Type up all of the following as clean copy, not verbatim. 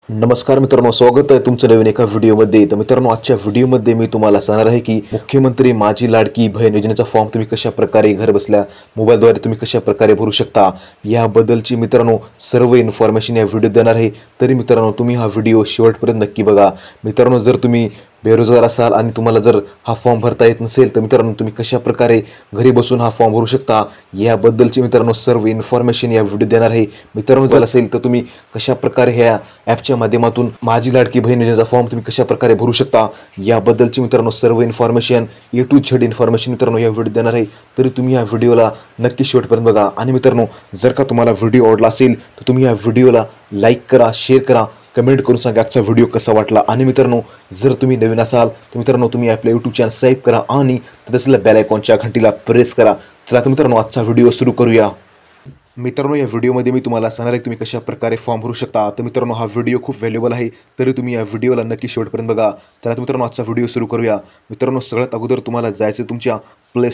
नमस्कार मित्रांनो, स्वागत आहे तुमचं नवीन एका व्हिडिओमध्ये। तर मित्रांनो, आजच्या व्हिडिओमध्ये मी तुम्हाला सांगणार आहे की मुख्यमंत्री माझी लाडकी बहीण योजनेचा फॉर्म तुम्ही कशा प्रकारे घर बसल्या मोबाईलद्वारे तुम्ही कशा प्रकारे भरू शकता याबद्दलची मित्रांनो सर्व इन्फॉर्मेशन या व्हिडिओत देणार आहे। तरी मित्रांनो, तुम्ही हा व्हिडिओ शेवटपर्यंत नक्की बघा। मित्रांनो, जर तुम्ही बेरोजगार असाल आणि तुम्हाला जर हा फॉर्म भरता येत नसेल तर मित्रांनो तुम्ही कशा प्रकारे घरी बसून हा फॉर्म भरू शकता याबद्दलची मित्रांनो सर्व इन्फॉर्मेशन या व्हिडिओ देणार आहे। मित्रांनो, जर असेल तर तुम्ही कशा प्रकारे ह्या ॲपच्या माध्यमातून माझी लाडकी बहीण योजनेचा फॉर्म तुम्ही कशा प्रकारे भरू शकता याबद्दलची मित्रांनो सर्व information A to Z information मित्रांनो या व्हिडिओ देणार आहे। तरी तुम्ही या व्हिडिओला नक्की शेवटपर्यंत बघा। आणि मित्रांनो, जर का तुम्हाला व्हिडिओ आवडला असेल तर तुम्ही या व्हिडिओला लाईक करा, शेअर करा, कमेंट करून सांगा आजचा व्हिडिओ कसा वाटला। आणि मित्रांनो, जर तुम्ही नवीन असाल तर मित्रांनो तुम्ही आपल्या यूट्यूब चॅनल सबस्क्राईब करा आणि तसल्या बेल आयकॉनच्या घंटीला प्रेस करा। चला तर मित्रांनो, आजचा व्हिडिओ सुरू करूया। मित्रांनो, या व्हिडिओमध्ये मी तुम्हाला सांगणार आहे तुम्ही कशा प्रकारे फॉर्म भरू शकता। तर मित्रांनो, हा व्हिडिओ खूप व्हॅल्युएबल आहे, तरी तुम्ही या व्हिडिओला नक्की शेवटपर्यंत बघा। चला तर मित्रांनो, आजचा व्हिडिओ सुरू करूया। मित्रांनो, सगळ्यात अगोदर तुम्हाला जायचं तुमच्या प्ले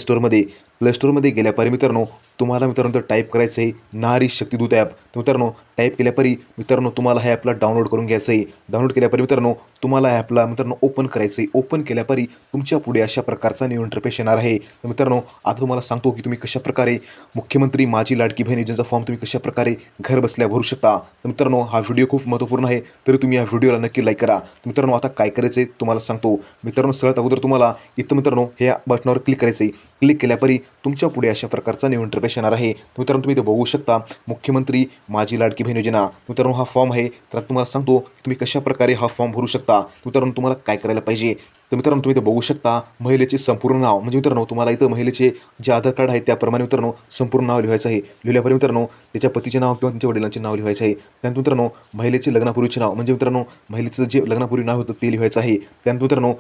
स्टोरमध्ये गेल्यापारी मित्रांनो तुम्हाला मित्रांनो टाईप करायचं आहे नारी शक्ती दूत ॲप। तर मित्रांनो, टाईप केल्यापारी मित्रांनो तुम्हाला ह्या ॲपला डाउनलोड करून घ्यायचं आहे। डाउनलोड केल्यापारी मित्रांनो तुम्हाला ॲपला मित्रांनो ओपन करायचं आहे। ओपन केल्यापारी तुमच्या पुढे अशा प्रकारचा न्यू इंटरफेस येणार आहे। तर मित्रांनो, आता तुम्हाला सांगतो की तुम्ही कशा प्रकारे मुख्यमंत्री माझी लाडकी बहीण योजनेचा फॉर्म तुम्ही कशा प्रकारे घर बसल्या भरू शकता। तर मित्रांनो, हा व्हिडिओ खूप महत्त्वपूर्ण आहे, तरी तुम्ही या व्हिडिओला नक्की लाईक करा। तर मित्रांनो, आता काय करायचं आहे तुम्हाला सांगतो। मित्रांनो, सगळ्यात अगोदर तुम्हाला इथं मित्रांनो ह्या बटनावर क्लिक करायचं आहे। क्लिक केल्यापारी तुमच्या पुढे अशा प्रकारचा न्यू इंटरफेस येणार आहे। मित्रांनो, तुम्ही इथे बघू शकता मुख्यमंत्री माझी लाडकी बहीण योजना। मित्रांनो, हा फॉर्म आहे। तर तुम्हाला सांगतो तुम्ही कशा प्रकारे हा फॉर्म भरू शकता। मित्रांनो, तुम्हाला काय करायला पाहिजे तर मित्रांनो तुम्ही इथे बघू शकता महिलेचे संपूर्ण नाव, म्हणजे मित्रांनो तुम्हाला इथं महिलेचे जे आधार कार्ड आहे त्याप्रमाणे मित्रांनो संपूर्ण नाव लिहायचं आहे। लिहिल्यापारी मित्रांनो त्याच्या पतीचे नाव किंवा त्यांच्या वडिलांचे नाव लिहायचं आहे। त्यानंतर मित्रांनो महिलेचे लग्नापूर्वीचे नाव, म्हणजे मित्रांनो महिलेचं जे लग्नापूर्वी नाव होतं ते लिहायचं आहे। त्यानंतर मित्रांनो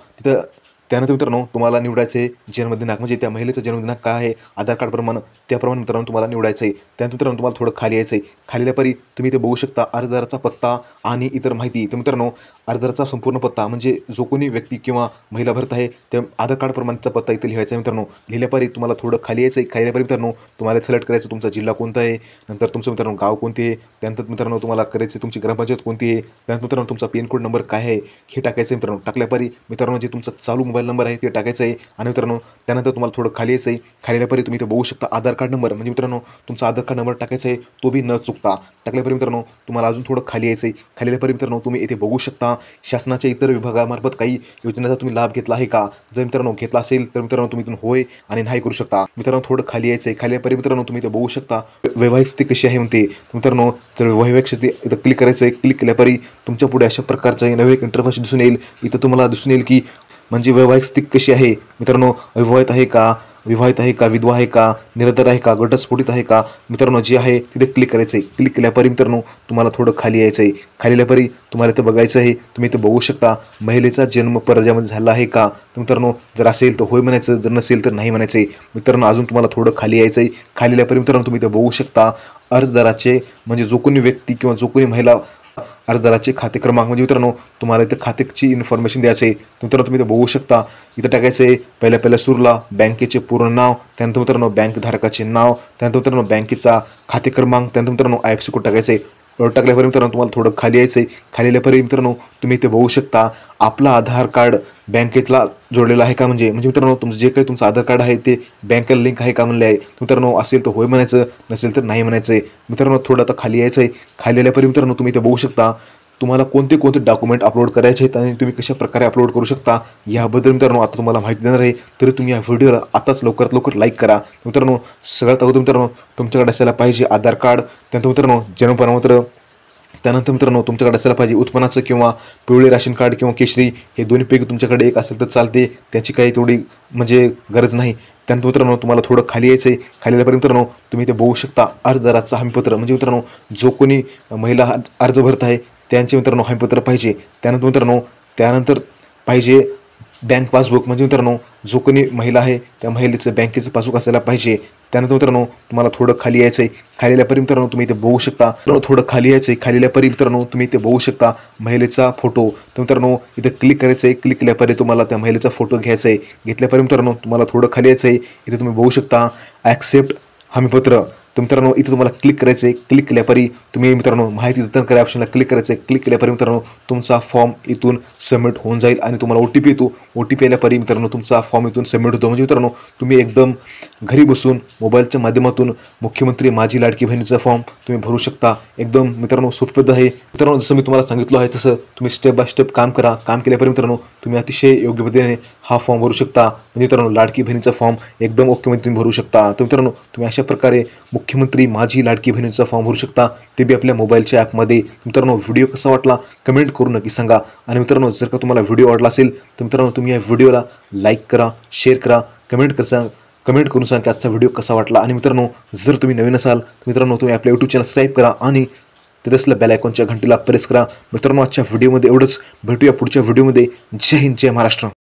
त्यानंतर मित्रांनो तुम्हाला निवडायचे जन्मदिनांक, म्हणजे त्या महिलेचा जन्मदिनांक काय आहे आधार कार्डप्रमाणे त्याप्रमाणे मित्रांनो तुम्हाला निवडायचं आहे। त्यानंतर मित्रांनो तुम्हाला थोडं खाली यायचं आहे। खाली आल्यापारी तुम्ही इथे बघू शकता अर्जदाराचा पत्ता आणि इतर माहिती। तर मित्रांनो, अर्जदाराचा संपूर्ण पत्ता म्हणजे जो कोणी व्यक्ती किंवा महिला भरत आहे त्या आधार कार्डप्रमाणेचा पत्ता इथे लिहायचा आहे। मित्रांनो, लिहिल्यापारी तुम्हाला थोडं खाली यायचं आहे। खाली आल्यापारी मित्रांनो तुम्हाला सिलेक्ट करायचं तुमचा जिल्हा कोणता आहे, नंतर तुमचं मित्रांनो गाव कोणते आहे, त्यानंतर मित्रांनो तुम्हाला करायचं तुमची ग्रामपंचायत कोणती आहे, त्यानंतर मित्रांनो तुमचा पिन कोड नंबर काय आहे हे टाकायचं आहे। मित्रांनो, टाकल्यापारी मित्रांनो जे तुमचा चालू मोबाईल नंबर आहे ते टाकायचं आहे। आणि मित्रांनो त्यानंतर तुम्हाला थोडं खाली यायचं आहे। खाली आल्यापारी तुम्ही इथे बघू शकता आधार कार्ड नंबर, म्हणजे मित्रांनो तुमचा आधार कार्ड नंबर टाकायचा आहे, तो बी न चुकता। टाकल्यापारी मित्रांनो तुम्हाला अजून थोडं खाली यायचं आहे। खाली आल्यापारी मित्रांनो तुम्ही इथे बघू शकता शासनाच्या इतर विभागामार्फत काही योजनेचा तुम्ही लाभ घेतला आहे का। जर मित्रांनो घेतला असेल तर मित्रांनो तुम्ही इथून होय आणि नाही करू शकता। मित्रांनो, थोडं खाली यायचं आहे। खाली आल्यापारी मित्रांनो तुम्ही इथे बघू शकता वैवाहिक स्थिती कशी आहे म्हणते। मित्रांनो, जर वैवाहिक स्थिती इथं क्लिक करायचं आहे। क्लिक केल्यापारी तुमच्या पुढे अशा प्रकारचं नवीन इंटरफेस दिसून येईल। इथं तुम्हाला दिसून येईल की म्हणजे वैवाहिक स्थिती कशी आहे मित्रांनो, विवाहित आहे का, विधवा आहे का, निरंतर आहे का, घटस्फोटित आहे का। मित्रांनो, जे आहे तिथे क्लिक करायचं आहे। क्लिक केल्यापारी मित्रांनो तुम्हाला थोडं खाली यायचं आहे। खाली आल्यापारी तुम्हाला इथं बघायचं आहे। तुम्ही इथं बघू शकता महिलेचा जन्म परराज्यामध्ये झाला आहे का। तर मित्रांनो जर असेल तर होय म्हणायचं, जर नसेल तर नाही म्हणायचं आहे। मित्रांनो, अजून तुम्हाला थोडं खाली यायचं आहे। खाली आल्यापारी मित्रांनो तुम्ही इथं बघू शकता अर्जदाराचे, म्हणजे जो कोणी व्यक्ती किंवा जो कोणी महिला अर्जदाराचे खाते क्रमांक, म्हणजे मित्रांनो तुम्हाला इथं खात्याची इन्फॉर्मेशन द्यायचं आहे। मित्रांनो तुम्ही इथं बघू शकता इथं टाकायचं आहे पहिल्या सुरूला बँकेचे पूर्ण नाव, त्यानंतर मित्रांनो बँक धारकाचे नाव, त्यानंतर मित्रांनो बँकेचा खाते क्रमांक, त्यानंतर मित्रांनो IFSC कोड टाकायचं आहे। टाकल्यापारी मित्रांनो तुम्हाला थोडं खाली यायचं आहे। खाली आल्यापारी मित्रांनो तुम्ही इथे बघू शकता आपला आधार कार्ड बँकेतला जोडलेला आहे का, म्हणजे मित्रांनो तुमचं जे काही तुमचं आधार कार्ड आहे ते बँकेला लिंक आहे का म्हणले आहे। मित्रांनो असेल तर होय म्हणायचं, नसेल तर नाही म्हणायचं आहे। मित्रांनो थोडं आता खाली यायचं आहे। खाली आल्यापारी मित्रांनो तुम्ही इथे बघू शकता तुम्हाला कोणते डॉक्युमेंट अपलोड करायचे आहेत आणि तुम्ही कशा प्रकारे अपलोड करू शकता याबद्दल मित्रांनो आता तुम्हाला माहिती देणार आहे। तरी तुम्ही या व्हिडिओला आताच लवकरात लवकर लाईक करा। मित्रांनो, सगळ्यात अगोदर मित्रांनो तुमच्याकडे असायला पाहिजे आधार कार्ड, त्यानंतर मित्रांनो जन्म प्रमाणपत्र, त्यानंतर मित्रांनो तुमच्याकडे असायला पाहिजे उत्पन्नाचं किंवा पिवळे राशन कार्ड किंवा केशरी, हे दोन्हीपैकी तुमच्याकडे एक असेल तर चालते, त्याची काही तेवढी म्हणजे गरज नाही। त्यानंतर मित्रांनो तुम्हाला थोडं खाली यायचं आहे। खाली आल्यापर्यंत मित्रांनो तुम्ही ते बघू शकता अर्जदाराचं हमीपत्र, म्हणजे मित्रांनो जो कोणी महिला अर्ज भरत आहे त्यांचे मित्रांनो हमीपत्र पाहिजे। त्यानंतर पाहिजे बँक पासबुक, म्हणजे मित्रांनो जो कोणी महिला आहे त्या महिलेचं बँकेचं पासबुक असायला पाहिजे। त्यानंतर मित्रांनो तुम्हाला थोडं खाली यायचं आहे। खाली आल्यापारी मित्रांनो तुम्ही इथे बघू शकता थोडं खाली यायचं आहे। खाली आल्यापारी मित्रांनो तुम्ही इथे बघू शकता महिलेचा फोटो, तर मित्रांनो इथे क्लिक करायचं आहे। क्लिक केल्यापारी तुम्हाला त्या महिलेचा फोटो घ्यायचा आहे। घेतल्यापारी मित्रांनो तुम्हाला थोडं खाली यायचं आहे। इथे तुम्ही बघू शकता ॲक्सेप्ट हमीपत्र, तर मित्रांनो इथे तुम्हाला क्लिक करायचं आहे. क्लिक केल्यापरी तुम्ही मित्रांनो माहिती जतन करा ऑप्शनला क्लिक करायचं आहे. क्लिक केल्यापरी मित्रांनो तुमचा फॉर्म इथून सबमिट होऊन जाईल आणि तुम्हाला OTP येतो. OTP आल्यापरी मित्रांनो तुमचा फॉर्म इथून सबमिट होतो. म्हणजे मित्रांनो तुम्ही एकदम घरी बसून मोबाईलच्या माध्यमातून मुख्यमंत्री माझी लाडकी बहिणीचा फॉर्म तुम्ही भरू शकता. एकदम मित्रांनो सोपी पद्धत आहे. मित्रांनो जसं मी तुम्हाला सांगितलं आहे तसं तुम्ही स्टेप बाय स्टेप काम करा. काम केल्यापरी मित्रांनो तुम्ही अतिशय योग्य पद्धतीने हा फॉर्म भरू शकता. म्हणजे मित्रांनो लाडकी बहिणीचा फॉर्म एकदम ओके मध्ये तुम्ही भरू शकता. तर मित्रांनो तुम्ही अशा प्रकारे मुख्यमंत्री माझी लाडकी बहिणीचा फॉर्म भरू शकता, ते बी आपल्या मोबाईलच्या ॲपमध्ये. मित्रांनो व्हिडिओ कसा वाटला कमेंट करून नक्की सांगा. आणि मित्रांनो जर का तुम्हाला व्हिडिओ आवडला असेल तर मित्रांनो तुम्ही या व्हिडिओला लाईक करा, शेअर करा, कमेंट करून सांगा की आजचा व्हिडिओ कसा वाटला. आणि मित्रांनो जर तुम्ही नवीन असाल तर मित्रांनो तुम्ही आपल्या यूट्यूब चॅनल सबस्क्राईब करा आणि तिथे असलेल्या बेल आयकॉनच्या घंटीला प्रेस करा. मित्रांनो आजच्या व्हिडिओमध्ये एवढंच. भेटूया पुढच्या व्हिडिओमध्ये. जय हिंद, जय महाराष्ट्र.